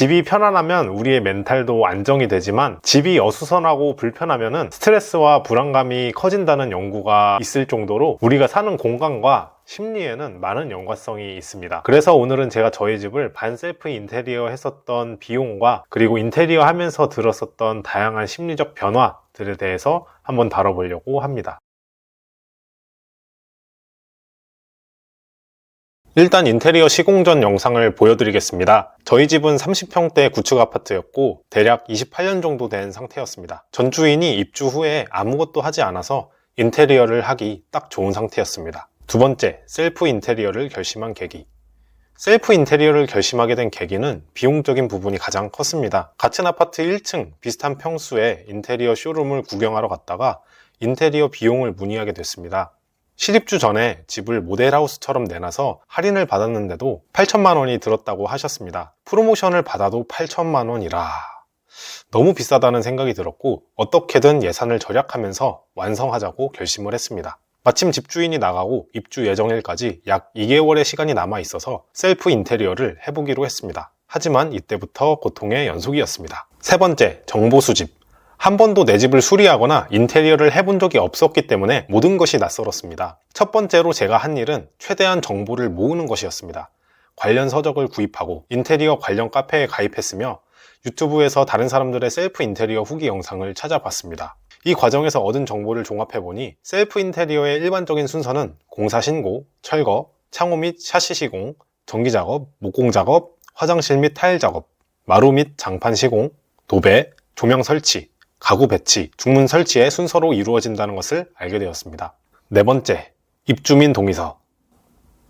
집이 편안하면 우리의 멘탈도 안정이 되지만 집이 어수선하고 불편하면 스트레스와 불안감이 커진다는 연구가 있을 정도로 우리가 사는 공간과 심리에는 많은 연관성이 있습니다. 그래서 오늘은 제가 저희 집을 반셀프 인테리어 했었던 비용과 그리고 인테리어 하면서 들었었던 다양한 심리적 변화들에 대해서 한번 다뤄보려고 합니다. 일단 인테리어 시공 전 영상을 보여드리겠습니다. 저희 집은 30평대 구축 아파트였고 대략 28년 정도 된 상태였습니다. 전 주인이 입주 후에 아무것도 하지 않아서 인테리어를 하기 딱 좋은 상태였습니다. 두 번째, 셀프 인테리어를 결심한 계기. 셀프 인테리어를 결심하게 된 계기는 비용적인 부분이 가장 컸습니다. 같은 아파트 1층 비슷한 평수의 인테리어 쇼룸을 구경하러 갔다가 인테리어 비용을 문의하게 됐습니다. 실입주 전에 집을 모델하우스처럼 내놔서 할인을 받았는데도 8천만 원이 들었다고 하셨습니다. 프로모션을 받아도 8천만 원이라 너무 비싸다는 생각이 들었고 어떻게든 예산을 절약하면서 완성하자고 결심을 했습니다. 마침 집주인이 나가고 입주 예정일까지 약 2개월의 시간이 남아 있어서 셀프 인테리어를 해보기로 했습니다. 하지만 이때부터 고통의 연속이었습니다. 세 번째, 정보 수집. 한 번도 내 집을 수리하거나 인테리어를 해본 적이 없었기 때문에 모든 것이 낯설었습니다. 첫 번째로 제가 한 일은 최대한 정보를 모으는 것이었습니다. 관련 서적을 구입하고 인테리어 관련 카페에 가입했으며 유튜브에서 다른 사람들의 셀프 인테리어 후기 영상을 찾아봤습니다. 이 과정에서 얻은 정보를 종합해보니 셀프 인테리어의 일반적인 순서는 공사 신고, 철거, 창호 및 샤시 시공, 전기 작업, 목공 작업, 화장실 및 타일 작업, 마루 및 장판 시공, 도배, 조명 설치, 가구 배치, 중문 설치의 순서로 이루어진다는 것을 알게 되었습니다. 네 번째, 입주민 동의서.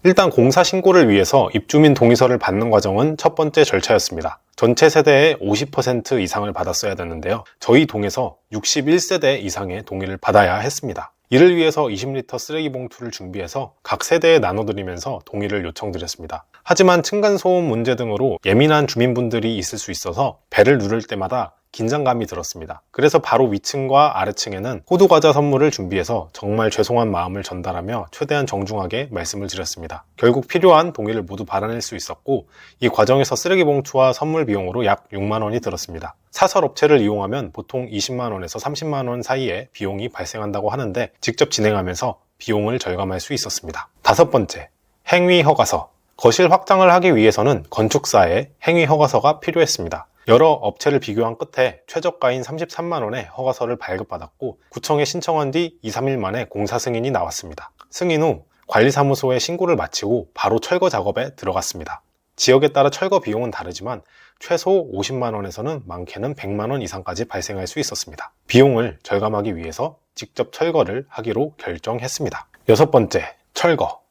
일단 공사 신고를 위해서 입주민 동의서를 받는 과정은 첫 번째 절차였습니다. 전체 세대의 50% 이상을 받았어야 됐는데요. 저희 동에서 61세대 이상의 동의를 받아야 했습니다. 이를 위해서 20리터 쓰레기 봉투를 준비해서 각 세대에 나눠드리면서 동의를 요청드렸습니다. 하지만 층간소음 문제 등으로 예민한 주민분들이 있을 수 있어서 벨을 누를 때마다 긴장감이 들었습니다. 그래서 바로 위층과 아래층에는 호두과자 선물을 준비해서 정말 죄송한 마음을 전달하며 최대한 정중하게 말씀을 드렸습니다. 결국 필요한 동의를 모두 받아낼 수 있었고 이 과정에서 쓰레기 봉투와 선물 비용으로 약 6만 원이 들었습니다. 사설 업체를 이용하면 보통 20만 원에서 30만 원 사이에 비용이 발생한다고 하는데 직접 진행하면서 비용을 절감할 수 있었습니다. 다섯 번째, 행위 허가서. 거실 확장을 하기 위해서는 건축사의 행위 허가서가 필요했습니다. 여러 업체를 비교한 끝에 최저가인 33만 원의 허가서를 발급받았고 구청에 신청한 뒤 2, 3일 만에 공사 승인이 나왔습니다. 승인 후 관리사무소에 신고를 마치고 바로 철거 작업에 들어갔습니다. 지역에 따라 철거 비용은 다르지만 최소 50만 원에서는 많게는 100만 원 이상까지 발생할 수 있었습니다. 비용을 절감하기 위해서 직접 철거를 하기로 결정했습니다. 여섯 번째, 철거.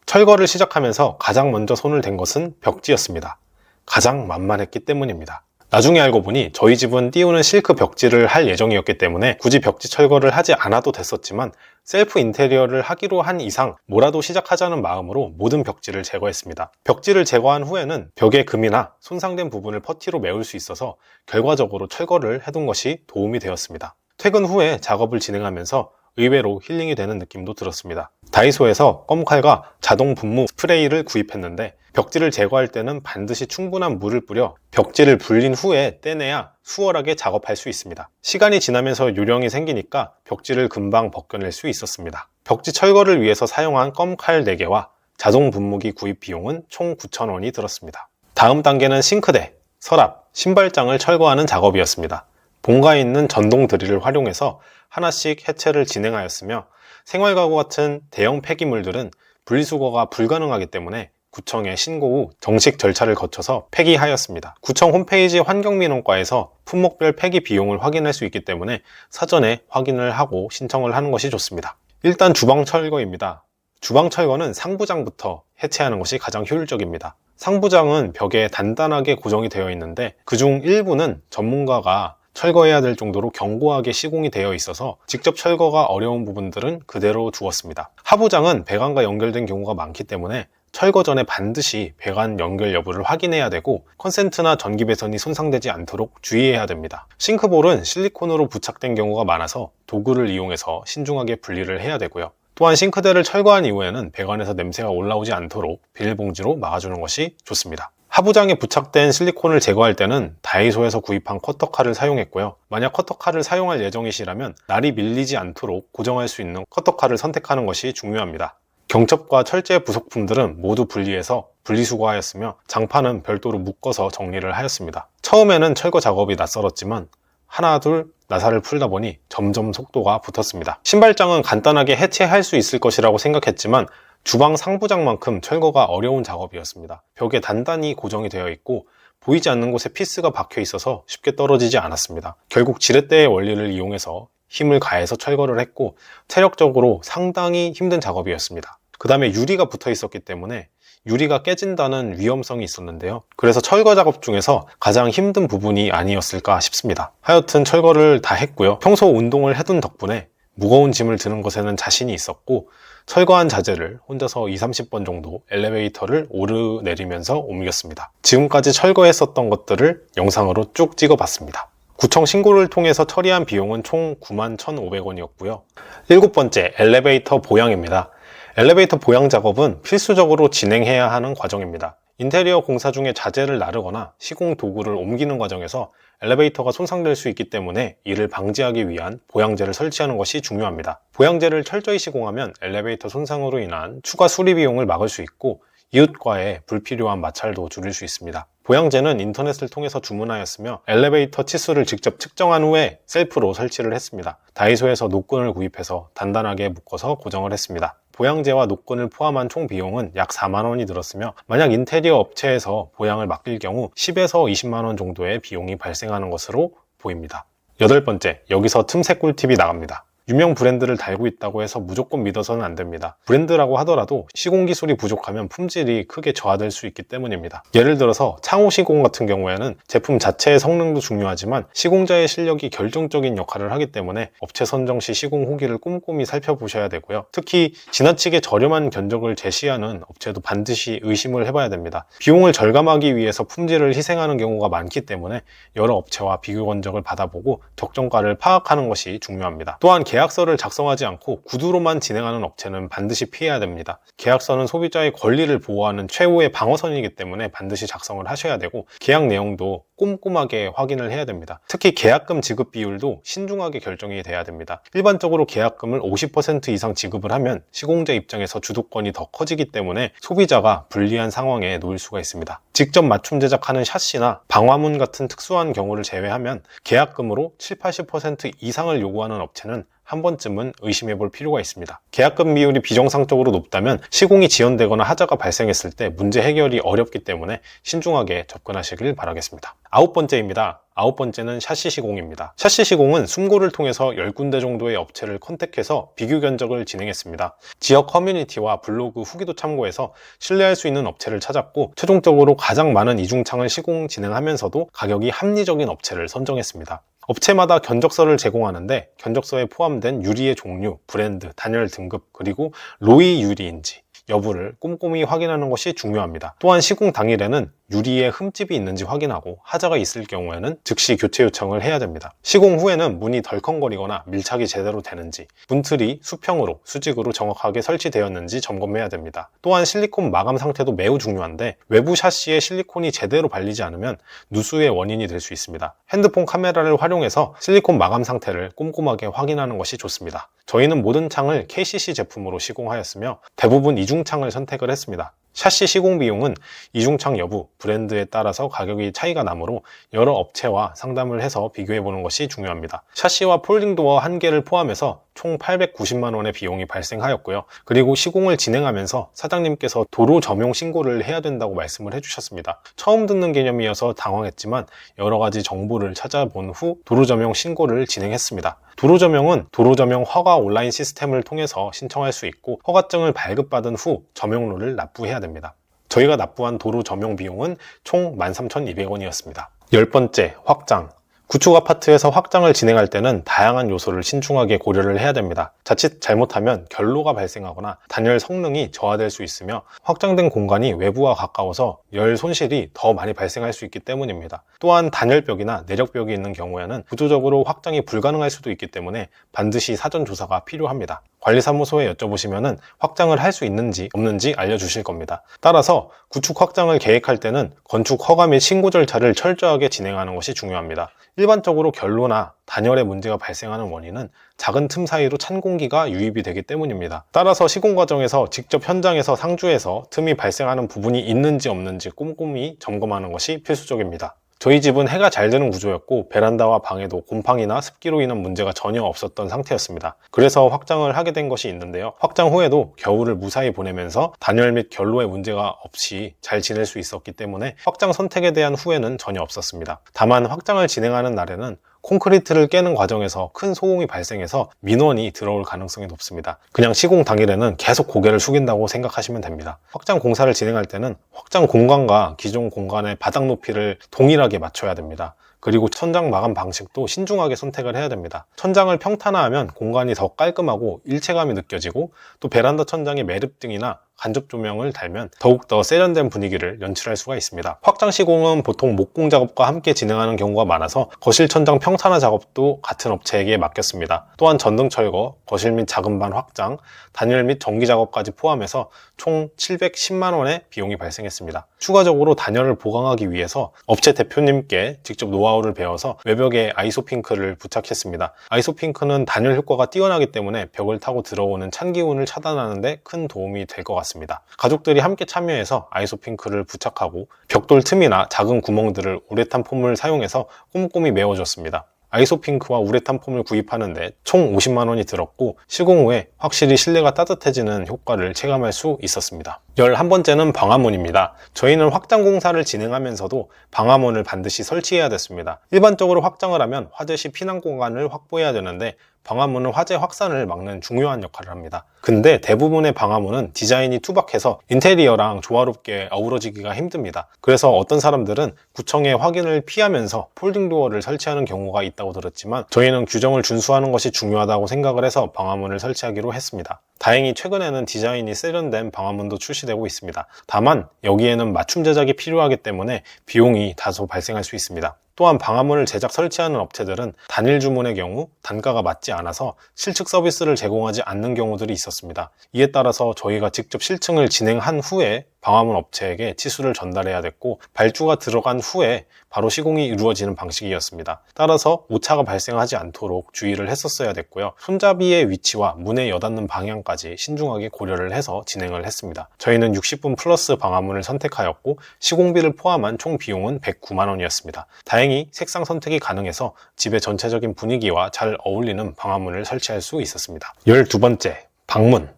철거를 시작하면서 가장 먼저 손을 댄 것은 벽지였습니다. 가장 만만했기 때문입니다. 나중에 알고 보니 저희 집은 띄우는 실크 벽지를 할 예정이었기 때문에 굳이 벽지 철거를 하지 않아도 됐었지만 셀프 인테리어를 하기로 한 이상 뭐라도 시작하자는 마음으로 모든 벽지를 제거했습니다. 벽지를 제거한 후에는 벽에 금이나 손상된 부분을 퍼티로 메울 수 있어서 결과적으로 철거를 해둔 것이 도움이 되었습니다. 퇴근 후에 작업을 진행하면서 의외로 힐링이 되는 느낌도 들었습니다. 다이소에서 껌칼과 자동 분무 스프레이를 구입했는데 벽지를 제거할 때는 반드시 충분한 물을 뿌려 벽지를 불린 후에 떼내야 수월하게 작업할 수 있습니다. 시간이 지나면서 요령이 생기니까 벽지를 금방 벗겨낼 수 있었습니다. 벽지 철거를 위해서 사용한 껌칼 4개와 자동 분무기 구입 비용은 총 9,000원이 들었습니다. 다음 단계는 싱크대, 서랍, 신발장을 철거하는 작업이었습니다. 본가에 있는 전동 드릴을 활용해서 하나씩 해체를 진행하였으며 생활가구 같은 대형 폐기물들은 분리수거가 불가능하기 때문에 구청에 신고 후 정식 절차를 거쳐서 폐기하였습니다. 구청 홈페이지 환경민원과에서 품목별 폐기 비용을 확인할 수 있기 때문에 사전에 확인을 하고 신청을 하는 것이 좋습니다. 일단 주방 철거입니다. 주방 철거는 상부장부터 해체하는 것이 가장 효율적입니다. 상부장은 벽에 단단하게 고정이 되어 있는데 그중 일부는 전문가가 철거해야 될 정도로 견고하게 시공이 되어 있어서 직접 철거가 어려운 부분들은 그대로 두었습니다. 하부장은 배관과 연결된 경우가 많기 때문에 철거 전에 반드시 배관 연결 여부를 확인해야 되고 컨센트나 전기 배선이 손상되지 않도록 주의해야 됩니다. 싱크볼은 실리콘으로 부착된 경우가 많아서 도구를 이용해서 신중하게 분리를 해야 되고요. 또한 싱크대를 철거한 이후에는 배관에서 냄새가 올라오지 않도록 비닐봉지로 막아주는 것이 좋습니다. 하부장에 부착된 실리콘을 제거할 때는 다이소에서 구입한 커터칼을 사용했고요. 만약 커터칼을 사용할 예정이시라면 날이 밀리지 않도록 고정할 수 있는 커터칼을 선택하는 것이 중요합니다. 경첩과 철제 부속품들은 모두 분리해서 분리수거하였으며 장판은 별도로 묶어서 정리를 하였습니다. 처음에는 철거 작업이 낯설었지만 하나 둘 나사를 풀다 보니 점점 속도가 붙었습니다. 신발장은 간단하게 해체할 수 있을 것이라고 생각했지만 주방 상부장만큼 철거가 어려운 작업이었습니다. 벽에 단단히 고정이 되어 있고 보이지 않는 곳에 피스가 박혀 있어서 쉽게 떨어지지 않았습니다. 결국 지렛대의 원리를 이용해서 힘을 가해서 철거를 했고 체력적으로 상당히 힘든 작업이었습니다. 그 다음에 유리가 붙어 있었기 때문에 유리가 깨진다는 위험성이 있었는데요. 그래서 철거 작업 중에서 가장 힘든 부분이 아니었을까 싶습니다. 하여튼 철거를 다 했고요. 평소 운동을 해둔 덕분에 무거운 짐을 드는 것에는 자신이 있었고 철거한 자재를 혼자서 20-30번 정도 엘리베이터를 오르내리면서 옮겼습니다. 지금까지 철거했었던 것들을 영상으로 쭉 찍어봤습니다. 구청 신고를 통해서 처리한 비용은 총 91,500원이었고요. 7번째, 엘리베이터 보양입니다. 엘리베이터 보양 작업은 필수적으로 진행해야 하는 과정입니다. 인테리어 공사 중에 자재를 나르거나 시공 도구를 옮기는 과정에서 엘리베이터가 손상될 수 있기 때문에 이를 방지하기 위한 보양재를 설치하는 것이 중요합니다. 보양재를 철저히 시공하면 엘리베이터 손상으로 인한 추가 수리 비용을 막을 수 있고 이웃과의 불필요한 마찰도 줄일 수 있습니다. 보양재는 인터넷을 통해서 주문하였으며 엘리베이터 치수를 직접 측정한 후에 셀프로 설치를 했습니다. 다이소에서 노끈을 구입해서 단단하게 묶어서 고정을 했습니다. 보양재와 노끈을 포함한 총 비용은 약 4만원이 들었으며 만약 인테리어 업체에서 보양을 맡길 경우 10에서 20만원 정도의 비용이 발생하는 것으로 보입니다. 8번째, 여기서 틈새 꿀팁이 나갑니다. 유명 브랜드를 달고 있다고 해서 무조건 믿어서는 안 됩니다. 브랜드라고 하더라도 시공 기술이 부족하면 품질이 크게 저하될 수 있기 때문입니다. 예를 들어서 창호 시공 같은 경우에는 제품 자체의 성능도 중요하지만 시공자의 실력이 결정적인 역할을 하기 때문에 업체 선정 시 시공 후기를 꼼꼼히 살펴보셔야 되고요. 특히 지나치게 저렴한 견적을 제시하는 업체도 반드시 의심을 해봐야 됩니다. 비용을 절감하기 위해서 품질을 희생하는 경우가 많기 때문에 여러 업체와 비교 견적을 받아보고 적정가를 파악하는 것이 중요합니다. 또한 계약서를 작성하지 않고 구두로만 진행하는 업체는 반드시 피해야 됩니다. 계약서는 소비자의 권리를 보호하는 최후의 방어선이기 때문에 반드시 작성을 하셔야 되고 계약 내용도 꼼꼼하게 확인을 해야 됩니다. 특히 계약금 지급 비율도 신중하게 결정이 돼야 됩니다. 일반적으로 계약금을 50% 이상 지급을 하면 시공자 입장에서 주도권이 더 커지기 때문에 소비자가 불리한 상황에 놓일 수가 있습니다. 직접 맞춤 제작하는 샤시나 방화문 같은 특수한 경우를 제외하면 계약금으로 70-80% 이상을 요구하는 업체는 한 번쯤은 의심해 볼 필요가 있습니다. 계약금 비율이 비정상적으로 높다면 시공이 지연되거나 하자가 발생했을 때 문제 해결이 어렵기 때문에 신중하게 접근하시길 바라겠습니다. 9번째입니다. 9번째는 샤시 시공입니다. 샤시 시공은 숨고를 통해서 10군데 정도의 업체를 컨택해서 비교 견적을 진행했습니다. 지역 커뮤니티와 블로그 후기도 참고해서 신뢰할 수 있는 업체를 찾았고 최종적으로 가장 많은 이중창을 시공 진행하면서도 가격이 합리적인 업체를 선정했습니다. 업체마다 견적서를 제공하는데 견적서에 포함된 유리의 종류, 브랜드, 단열 등급, 그리고 로이 유리인지 여부를 꼼꼼히 확인하는 것이 중요합니다. 또한 시공 당일에는 유리에 흠집이 있는지 확인하고 하자가 있을 경우에는 즉시 교체 요청을 해야 됩니다. 시공 후에는 문이 덜컹거리거나 밀착이 제대로 되는지, 문틀이 수평으로, 수직으로 정확하게 설치되었는지 점검해야 됩니다. 또한 실리콘 마감 상태도 매우 중요한데 외부 샤시에 실리콘이 제대로 발리지 않으면 누수의 원인이 될 수 있습니다. 핸드폰 카메라를 활용해서 실리콘 마감 상태를 꼼꼼하게 확인하는 것이 좋습니다. 저희는 모든 창을 KCC 제품으로 시공하였으며 대부분 이중창을 선택을 했습니다. 샤시 시공 비용은 이중창 여부, 브랜드에 따라서 가격이 차이가 나므로 여러 업체와 상담을 해서 비교해보는 것이 중요합니다. 샤시와 폴딩도어 1개를 포함해서 총 890만 원의 비용이 발생하였고요. 그리고 시공을 진행하면서 사장님께서 도로 점용 신고를 해야 된다고 말씀을 해주셨습니다. 처음 듣는 개념이어서 당황했지만 여러 가지 정보를 찾아본 후 도로 점용 신고를 진행했습니다. 도로 점용은 도로 점용 허가 온라인 시스템을 통해서 신청할 수 있고 허가증을 발급받은 후 점용료를 납부해야 됩니다. 저희가 납부한 도로 점용 비용은 총 13,200원이었습니다. 10번째, 확장. 구축 아파트에서 확장을 진행할 때는 다양한 요소를 신중하게 고려를 해야 됩니다. 자칫 잘못하면 결로가 발생하거나 단열 성능이 저하될 수 있으며 확장된 공간이 외부와 가까워서 열 손실이 더 많이 발생할 수 있기 때문입니다. 또한 단열벽이나 내력벽이 있는 경우에는 구조적으로 확장이 불가능할 수도 있기 때문에 반드시 사전 조사가 필요합니다. 관리사무소에 여쭤보시면 확장을 할 수 있는지 없는지 알려주실 겁니다. 따라서 구축 확장을 계획할 때는 건축 허가 및 신고 절차를 철저하게 진행하는 것이 중요합니다. 일반적으로 결로나 단열의 문제가 발생하는 원인은 작은 틈 사이로 찬 공기가 유입이 되기 때문입니다. 따라서 시공 과정에서 직접 현장에서 상주해서 틈이 발생하는 부분이 있는지 없는지 꼼꼼히 점검하는 것이 필수적입니다. 저희 집은 해가 잘 드는 구조였고 베란다와 방에도 곰팡이나 습기로 인한 문제가 전혀 없었던 상태였습니다. 그래서 확장을 하게 된 것이 있는데요. 확장 후에도 겨울을 무사히 보내면서 단열 및 결로의 문제가 없이 잘 지낼 수 있었기 때문에 확장 선택에 대한 후회는 전혀 없었습니다. 다만 확장을 진행하는 날에는 콘크리트를 깨는 과정에서 큰 소음이 발생해서 민원이 들어올 가능성이 높습니다. 그냥 시공 당일에는 계속 고개를 숙인다고 생각하시면 됩니다. 확장 공사를 진행할 때는 확장 공간과 기존 공간의 바닥 높이를 동일하게 맞춰야 됩니다. 그리고 천장 마감 방식도 신중하게 선택을 해야 됩니다. 천장을 평탄화하면 공간이 더 깔끔하고 일체감이 느껴지고 또 베란다 천장에 매립등이나 간접 조명을 달면 더욱더 세련된 분위기를 연출할 수가 있습니다. 확장 시공은 보통 목공 작업과 함께 진행하는 경우가 많아서 거실 천장 평탄화 작업도 같은 업체에게 맡겼습니다. 또한 전등 철거, 거실 및 작은 방 확장, 단열 및 전기 작업까지 포함해서 총 710만 원의 비용이 발생했습니다. 추가적으로 단열을 보강하기 위해서 업체 대표님께 직접 노하우를 배워서 외벽에 아이소핑크를 부착했습니다. 아이소핑크는 단열 효과가 뛰어나기 때문에 벽을 타고 들어오는 찬 기운을 차단하는 데 큰 도움이 될 것 같습니다. 가족들이 함께 참여해서 아이소핑크를 부착하고 벽돌 틈이나 작은 구멍들을 우레탄 폼을 사용해서 꼼꼼히 메워줬습니다. 아이소핑크와 우레탄 폼을 구입하는데 총 50만 원이 들었고 시공 후에 확실히 실내가 따뜻해지는 효과를 체감할 수 있었습니다. 11번째는 방화문입니다. 저희는 확장 공사를 진행하면서도 방화문을 반드시 설치해야 됐습니다. 일반적으로 확장을 하면 화재 시 피난 공간을 확보해야 되는데 방화문은 화재 확산을 막는 중요한 역할을 합니다. 근데 대부분의 방화문은 디자인이 투박해서 인테리어랑 조화롭게 어우러지기가 힘듭니다. 그래서 어떤 사람들은 구청의 확인을 피하면서 폴딩 도어를 설치하는 경우가 있다고 들었지만 저희는 규정을 준수하는 것이 중요하다고 생각을 해서 방화문을 설치하기로 했습니다. 다행히 최근에는 디자인이 세련된 방화문도 출시되고 있습니다. 다만 여기에는 맞춤 제작이 필요하기 때문에 비용이 다소 발생할 수 있습니다. 또한 방화문을 제작 설치하는 업체들은 단일 주문의 경우 단가가 맞지 않아서 실측 서비스를 제공하지 않는 경우들이 있었습니다. 이에 따라서 저희가 직접 실증을 진행한 후에 방화문 업체에게 치수를 전달해야 됐고 발주가 들어간 후에 바로 시공이 이루어지는 방식이었습니다. 따라서 오차가 발생하지 않도록 주의를 했었어야 됐고요. 손잡이의 위치와 문에 여닫는 방향까지 신중하게 고려를 해서 진행을 했습니다. 저희는 60분 플러스 방화문을 선택하였고 시공비를 포함한 총 비용은 109만 원이었습니다. 다행히 색상 선택이 가능해서 집의 전체적인 분위기와 잘 어울리는 방화문을 설치할 수 있었습니다. 12번째, 방문.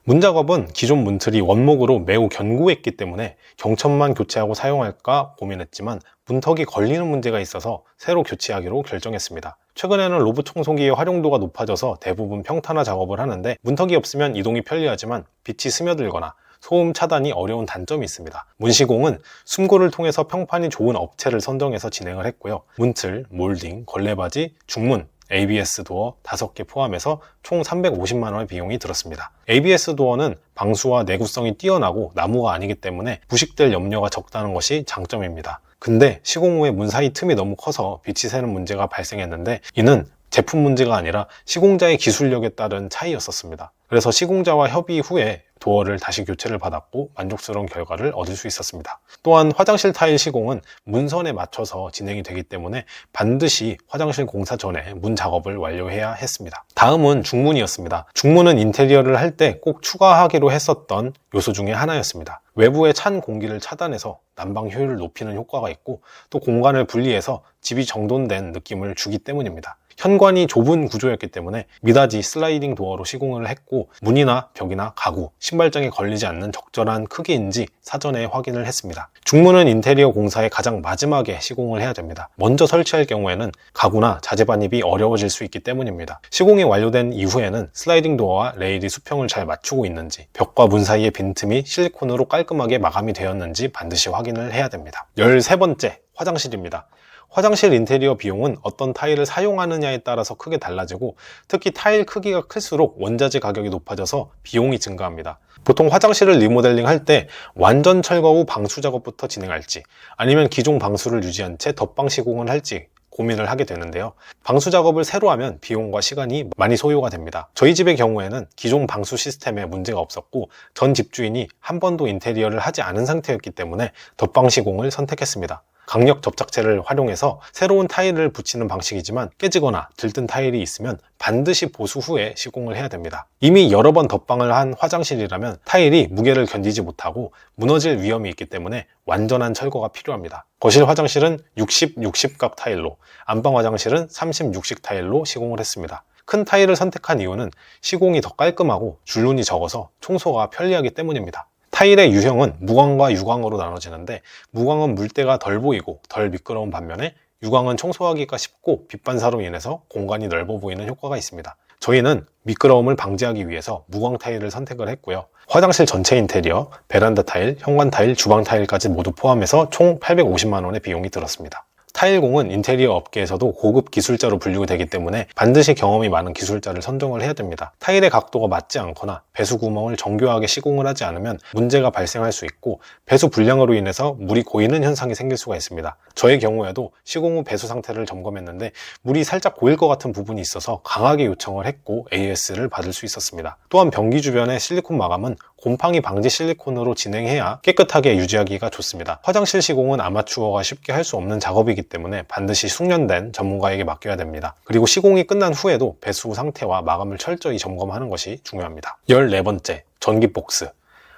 문 작업은 기존 문틀이 원목으로 매우 견고했기 때문에 경첩만 교체하고 사용할까 고민했지만 문턱이 걸리는 문제가 있어서 새로 교체하기로 결정했습니다. 최근에는 로봇 청소기의 활용도가 높아져서 대부분 평탄화 작업을 하는데 문턱이 없으면 이동이 편리하지만 빛이 스며들거나 소음 차단이 어려운 단점이 있습니다. 문시공은 숨고를 통해서 평판이 좋은 업체를 선정해서 진행을 했고요. 문틀, 몰딩, 걸레바지, 중문, ABS 도어 5개 포함해서 총 350만 원의 비용이 들었습니다. ABS 도어는 방수와 내구성이 뛰어나고 나무가 아니기 때문에 부식될 염려가 적다는 것이 장점입니다. 근데 시공 후에 문 사이 틈이 너무 커서 빛이 새는 문제가 발생했는데 이는 제품 문제가 아니라 시공자의 기술력에 따른 차이였었습니다. 그래서 시공자와 협의 후에 도어를 다시 교체를 받았고 만족스러운 결과를 얻을 수 있었습니다. 또한 화장실 타일 시공은 문선에 맞춰서 진행이 되기 때문에 반드시 화장실 공사 전에 문 작업을 완료해야 했습니다. 다음은 중문이었습니다. 중문은 인테리어를 할 때 꼭 추가하기로 했었던 요소 중에 하나였습니다. 외부의 찬 공기를 차단해서 난방 효율을 높이는 효과가 있고 또 공간을 분리해서 집이 정돈된 느낌을 주기 때문입니다. 현관이 좁은 구조였기 때문에 미닫이 슬라이딩 도어로 시공을 했고 문이나 벽이나 가구, 신발장에 걸리지 않는 적절한 크기인지 사전에 확인을 했습니다. 중문은 인테리어 공사의 가장 마지막에 시공을 해야 됩니다. 먼저 설치할 경우에는 가구나 자재 반입이 어려워질 수 있기 때문입니다. 시공이 완료된 이후에는 슬라이딩 도어와 레일이 수평을 잘 맞추고 있는지 벽과 문 사이의 빈틈이 실리콘으로 깔끔하게 마감이 되었는지 반드시 확인을 해야 됩니다. 13번째, 화장실입니다. 화장실 인테리어 비용은 어떤 타일을 사용하느냐에 따라서 크게 달라지고 특히 타일 크기가 클수록 원자재 가격이 높아져서 비용이 증가합니다. 보통 화장실을 리모델링 할 때 완전 철거 후 방수 작업부터 진행할지 아니면 기존 방수를 유지한 채 덧방 시공을 할지 고민을 하게 되는데요. 방수 작업을 새로 하면 비용과 시간이 많이 소요가 됩니다. 저희 집의 경우에는 기존 방수 시스템에 문제가 없었고 전 집주인이 한 번도 인테리어를 하지 않은 상태였기 때문에 덧방 시공을 선택했습니다. 강력 접착제를 활용해서 새로운 타일을 붙이는 방식이지만 깨지거나 들뜬 타일이 있으면 반드시 보수 후에 시공을 해야 됩니다. 이미 여러 번 덧방을 한 화장실이라면 타일이 무게를 견디지 못하고 무너질 위험이 있기 때문에 완전한 철거가 필요합니다. 거실 화장실은 60각 타일로, 안방 화장실은 30-60 타일로 시공을 했습니다. 큰 타일을 선택한 이유는 시공이 더 깔끔하고 줄눈이 적어서 청소가 편리하기 때문입니다. 타일의 유형은 무광과 유광으로 나눠지는데 무광은 물때가 덜 보이고 덜 미끄러운 반면에 유광은 청소하기가 쉽고 빛 반사로 인해서 공간이 넓어 보이는 효과가 있습니다. 저희는 미끄러움을 방지하기 위해서 무광 타일을 선택을 했고요. 화장실 전체 인테리어, 베란다 타일, 현관 타일, 주방 타일까지 모두 포함해서 총 850만 원의 비용이 들었습니다. 타일공은 인테리어 업계에서도 고급 기술자로 분류되기 때문에 반드시 경험이 많은 기술자를 선정을 해야 됩니다. 타일의 각도가 맞지 않거나 배수 구멍을 정교하게 시공을 하지 않으면 문제가 발생할 수 있고 배수 불량으로 인해서 물이 고이는 현상이 생길 수가 있습니다. 저의 경우에도 시공 후 배수 상태를 점검했는데 물이 살짝 고일 것 같은 부분이 있어서 강하게 요청을 했고 AS를 받을 수 있었습니다. 또한 변기 주변의 실리콘 마감은 곰팡이 방지 실리콘으로 진행해야 깨끗하게 유지하기가 좋습니다. 화장실 시공은 아마추어가 쉽게 할 수 없는 작업이기 때문에 반드시 숙련된 전문가에게 맡겨야 됩니다. 그리고 시공이 끝난 후에도 배수 상태와 마감을 철저히 점검하는 것이 중요합니다. 14번째, 전기 복스.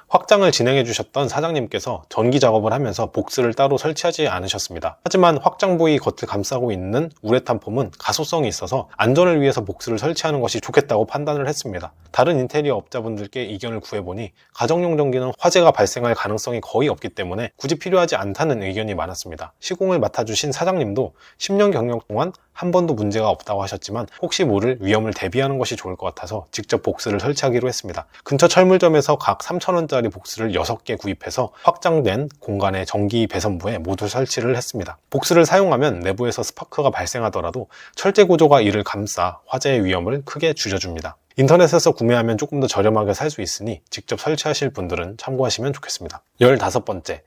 확장을 진행해 주셨던 사장님께서 전기 작업을 하면서 복스를 따로 설치하지 않으셨습니다. 하지만 확장 부위 겉을 감싸고 있는 우레탄 폼은 가소성이 있어서 안전을 위해서 복스를 설치하는 것이 좋겠다고 판단을 했습니다. 다른 인테리어 업자분들께 의견을 구해보니 가정용 전기는 화재가 발생할 가능성이 거의 없기 때문에 굳이 필요하지 않다는 의견이 많았습니다. 시공을 맡아주신 사장님도 10년 경력 동안 한 번도 문제가 없다고 하셨지만 혹시 모를 위험을 대비하는 것이 좋을 것 같아서 직접 복스를 설치하기로 했습니다. 근처 철물점에서 각 3,000원짜리 복스를 6개 구입해서 확장된 공간의 전기 배선부에 모두 설치를 했습니다. 복스를 사용하면 내부에서 스파크가 발생하더라도 철제 구조가 이를 감싸 화재의 위험을 크게 줄여줍니다. 인터넷에서 구매하면 조금 더 저렴하게 살 수 있으니 직접 설치하실 분들은 참고하시면 좋겠습니다. 15번째,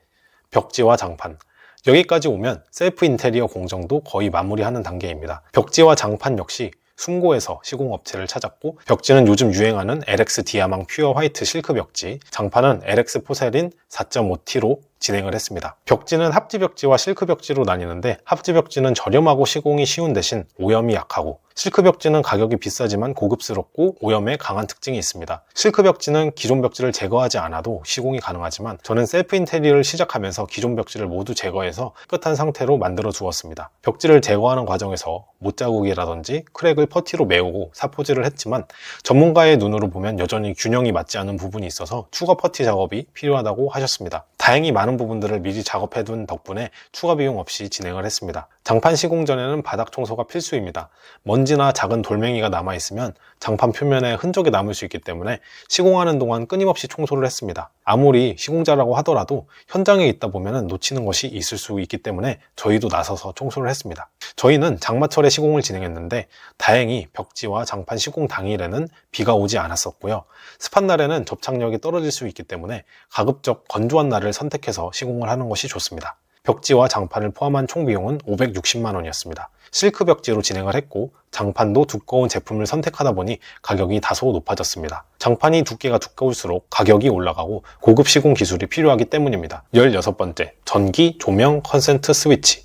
벽지와 장판. 여기까지 오면 셀프 인테리어 공정도 거의 마무리하는 단계입니다. 벽지와 장판 역시 숨고에서 시공업체를 찾았고 벽지는 요즘 유행하는 LX 디아망 퓨어 화이트 실크 벽지, 장판은 LX 포세린 4.5T로 진행을 했습니다. 벽지는 합지 벽지와 실크 벽지로 나뉘는데 합지 벽지는 저렴하고 시공이 쉬운 대신 오염이 약하고 실크 벽지는 가격이 비싸지만 고급스럽고 오염에 강한 특징이 있습니다. 실크 벽지는 기존 벽지를 제거하지 않아도 시공이 가능하지만 저는 셀프 인테리어를 시작하면서 기존 벽지를 모두 제거해서 깨끗한 상태로 만들어 두었습니다. 벽지를 제거하는 과정에서 못자국이라든지 크랙을 퍼티로 메우고 사포질을 했지만 전문가의 눈으로 보면 여전히 균형이 맞지 않은 부분이 있어서 추가 퍼티 작업이 필요하다고 하셨습니다. 다행히 많은 부분들을 미리 작업해둔 덕분에 추가 비용 없이 진행을 했습니다. 장판 시공 전에는 바닥 청소가 필수입니다. 먼지나 작은 돌멩이가 남아있으면 장판 표면에 흔적이 남을 수 있기 때문에 시공하는 동안 끊임없이 청소를 했습니다. 아무리 시공자라고 하더라도 현장에 있다 보면 놓치는 것이 있을 수 있기 때문에 저희도 나서서 청소를 했습니다. 저희는 장마철에 시공을 진행했는데 다행히 벽지와 장판 시공 당일에는 비가 오지 않았었고요. 습한 날에는 접착력이 떨어질 수 있기 때문에 가급적 건조한 날을 선택해서 시공을 하는 것이 좋습니다. 벽지와 장판을 포함한 총 비용은 560만 원이었습니다. 실크 벽지로 진행을 했고 장판도 두꺼운 제품을 선택하다 보니 가격이 다소 높아졌습니다. 장판이 두께가 두꺼울수록 가격이 올라가고 고급 시공 기술이 필요하기 때문입니다. 16번째, 전기, 조명, 컨센트, 스위치.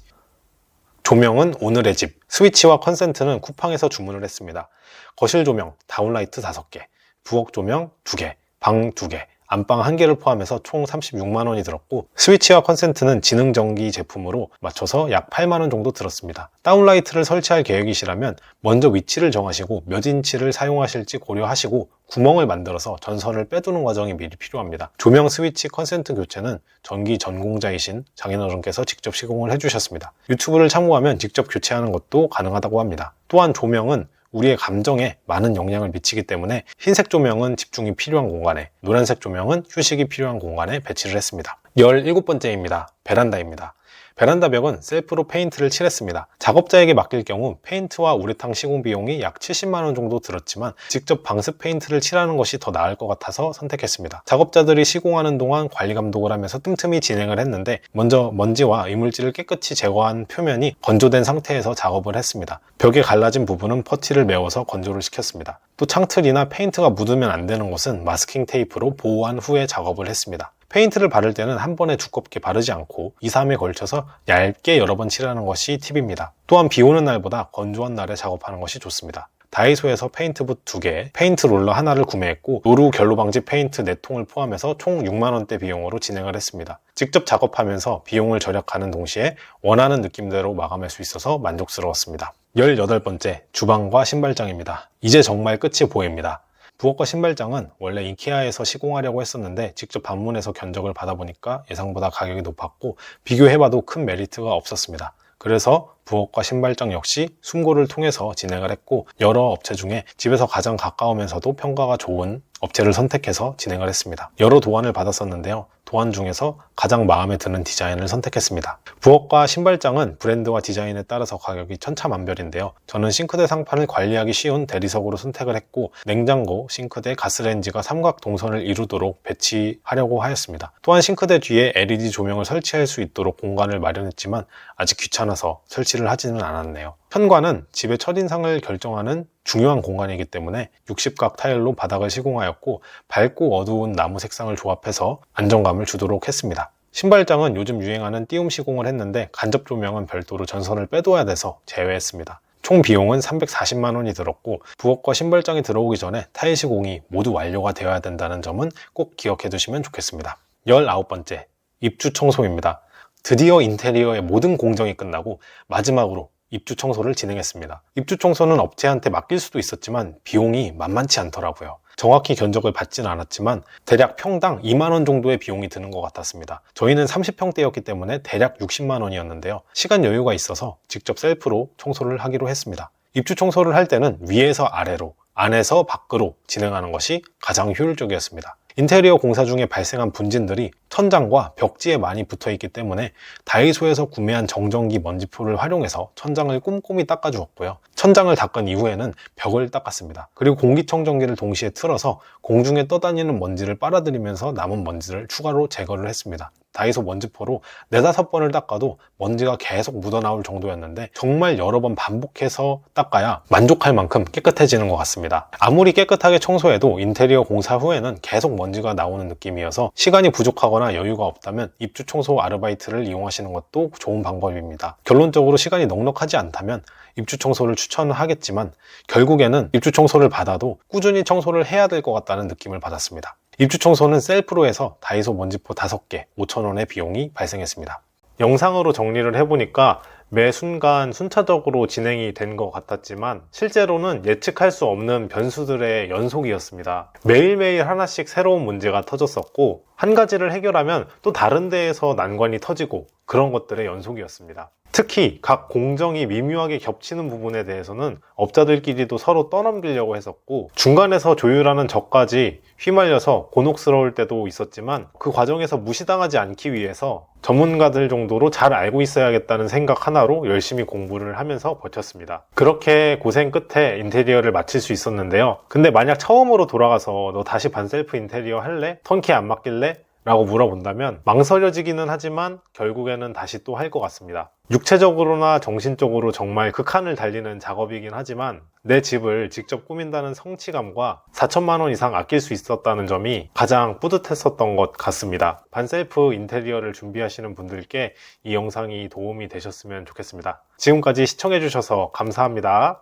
조명은 오늘의 집, 스위치와 컨센트는 쿠팡에서 주문을 했습니다. 거실 조명, 다운라이트 5개, 부엌 조명 2개, 방 2개, 안방 1개를 포함해서 총 36만 원이 들었고 스위치와 컨센트는 지능전기 제품으로 맞춰서 약 8만 원 정도 들었습니다. 다운라이트를 설치할 계획이시라면 먼저 위치를 정하시고 몇 인치를 사용하실지 고려하시고 구멍을 만들어서 전선을 빼두는 과정이 미리 필요합니다. 조명, 스위치, 컨센트 교체는 전기 전공자이신 장인어른께서 직접 시공을 해주셨습니다. 유튜브를 참고하면 직접 교체하는 것도 가능하다고 합니다. 또한 조명은 우리의 감정에 많은 영향을 미치기 때문에 흰색 조명은 집중이 필요한 공간에, 노란색 조명은 휴식이 필요한 공간에 배치를 했습니다. 17번째입니다. 베란다입니다. 베란다 벽은 셀프로 페인트를 칠했습니다. 작업자에게 맡길 경우 페인트와 우레탄 시공 비용이 약 70만 원 정도 들었지만 직접 방습 페인트를 칠하는 것이 더 나을 것 같아서 선택했습니다. 작업자들이 시공하는 동안 관리 감독을 하면서 틈틈이 진행을 했는데 먼저 먼지와 이물질을 깨끗이 제거한 표면이 건조된 상태에서 작업을 했습니다. 벽에 갈라진 부분은 퍼치를 메워서 건조를 시켰습니다. 또 창틀이나 페인트가 묻으면 안 되는 곳은 마스킹 테이프로 보호한 후에 작업을 했습니다. 페인트를 바를 때는 한 번에 두껍게 바르지 않고 2, 3회 걸쳐서 얇게 여러 번 칠하는 것이 팁입니다. 또한 비 오는 날보다 건조한 날에 작업하는 것이 좋습니다. 다이소에서 페인트붓 2개, 페인트 롤러 하나를 구매했고 노루 결로 방지 페인트 4통을 포함해서 총 6만원대 비용으로 진행을 했습니다. 직접 작업하면서 비용을 절약하는 동시에 원하는 느낌대로 마감할 수 있어서 만족스러웠습니다. 18번째, 주방과 신발장입니다. 이제 정말 끝이 보입니다. 부엌과 신발장은 원래 이케아에서 시공하려고 했었는데 직접 방문해서 견적을 받아보니까 예상보다 가격이 높았고 비교해봐도 큰 메리트가 없었습니다. 그래서 부엌과 신발장 역시 숨고를 통해서 진행을 했고 여러 업체 중에 집에서 가장 가까우면서도 평가가 좋은 업체를 선택해서 진행을 했습니다. 여러 도안을 받았었는데요. 도안 중에서 가장 마음에 드는 디자인을 선택했습니다. 부엌과 신발장은 브랜드와 디자인에 따라서 가격이 천차만별인데요. 저는 싱크대 상판을 관리하기 쉬운 대리석으로 선택을 했고 냉장고, 싱크대, 가스레인지가 삼각 동선을 이루도록 배치하려고 하였습니다. 또한 싱크대 뒤에 LED 조명을 설치할 수 있도록 공간을 마련했지만 아직 귀찮아서 설치를 하지는 않았네요. 현관은 집의 첫인상을 결정하는 중요한 공간이기 때문에 60각 타일로 바닥을 시공하였고 밝고 어두운 나무 색상을 조합해서 안정감을 주도록 했습니다. 신발장은 요즘 유행하는 띄움 시공을 했는데 간접 조명은 별도로 전선을 빼둬야 돼서 제외했습니다. 총 비용은 340만 원이 들었고 부엌과 신발장이 들어오기 전에 타일 시공이 모두 완료가 되어야 된다는 점은 꼭 기억해 두시면 좋겠습니다. 19번째, 입주 청소입니다. 드디어 인테리어의 모든 공정이 끝나고 마지막으로 입주 청소를 진행했습니다. 입주 청소는 업체한테 맡길 수도 있었지만 비용이 만만치 않더라고요. 정확히 견적을 받지는 않았지만 대략 평당 2만 원 정도의 비용이 드는 것 같았습니다. 저희는 30평대였기 때문에 대략 60만 원이었는데요. 시간 여유가 있어서 직접 셀프로 청소를 하기로 했습니다. 입주 청소를 할 때는 위에서 아래로, 안에서 밖으로 진행하는 것이 가장 효율적이었습니다. 인테리어 공사 중에 발생한 분진들이 천장과 벽지에 많이 붙어 있기 때문에 다이소에서 구매한 정전기 먼지풀을 활용해서 천장을 꼼꼼히 닦아주었고요. 천장을 닦은 이후에는 벽을 닦았습니다. 그리고 공기청정기를 동시에 틀어서 공중에 떠다니는 먼지를 빨아들이면서 남은 먼지를 추가로 제거를 했습니다. 다이소 먼지포로 4-5번을 닦아도 먼지가 계속 묻어나올 정도였는데 정말 여러 번 반복해서 닦아야 만족할 만큼 깨끗해지는 것 같습니다. 아무리 깨끗하게 청소해도 인테리어 공사 후에는 계속 먼지가 나오는 느낌이어서 시간이 부족하거나 여유가 없다면 입주 청소 아르바이트를 이용하시는 것도 좋은 방법입니다. 결론적으로 시간이 넉넉하지 않다면 입주 청소를 추천하겠지만 결국에는 입주 청소를 받아도 꾸준히 청소를 해야 될 것 같다는 느낌을 받았습니다. 입주 청소는 셀프로 해서 다이소 먼지포 5개 5,000원의 비용이 발생했습니다. 영상으로 정리를 해보니까 매 순간 순차적으로 진행이 된 것 같았지만 실제로는 예측할 수 없는 변수들의 연속이었습니다. 매일매일 하나씩 새로운 문제가 터졌었고 한 가지를 해결하면 또 다른 데에서 난관이 터지고 그런 것들의 연속이었습니다. 특히 각 공정이 미묘하게 겹치는 부분에 대해서는 업자들끼리도 서로 떠넘기려고 했었고 중간에서 조율하는 저까지 휘말려서 곤혹스러울 때도 있었지만 그 과정에서 무시당하지 않기 위해서 전문가들 정도로 잘 알고 있어야겠다는 생각 하나로 열심히 공부를 하면서 버텼습니다. 그렇게 고생 끝에 인테리어를 마칠 수 있었는데요. 근데 만약 처음으로 돌아가서 너 다시 반셀프 인테리어 할래? 턴키 안 맡길래? 라고 물어본다면 망설여지기는 하지만 결국에는 다시 또 할 것 같습니다. 육체적으로나 정신적으로 정말 극한을 달리는 작업이긴 하지만 내 집을 직접 꾸민다는 성취감과 4천만 원 이상 아낄 수 있었다는 점이 가장 뿌듯했었던 것 같습니다. 반셀프 인테리어를 준비하시는 분들께 이 영상이 도움이 되셨으면 좋겠습니다. 지금까지 시청해주셔서 감사합니다.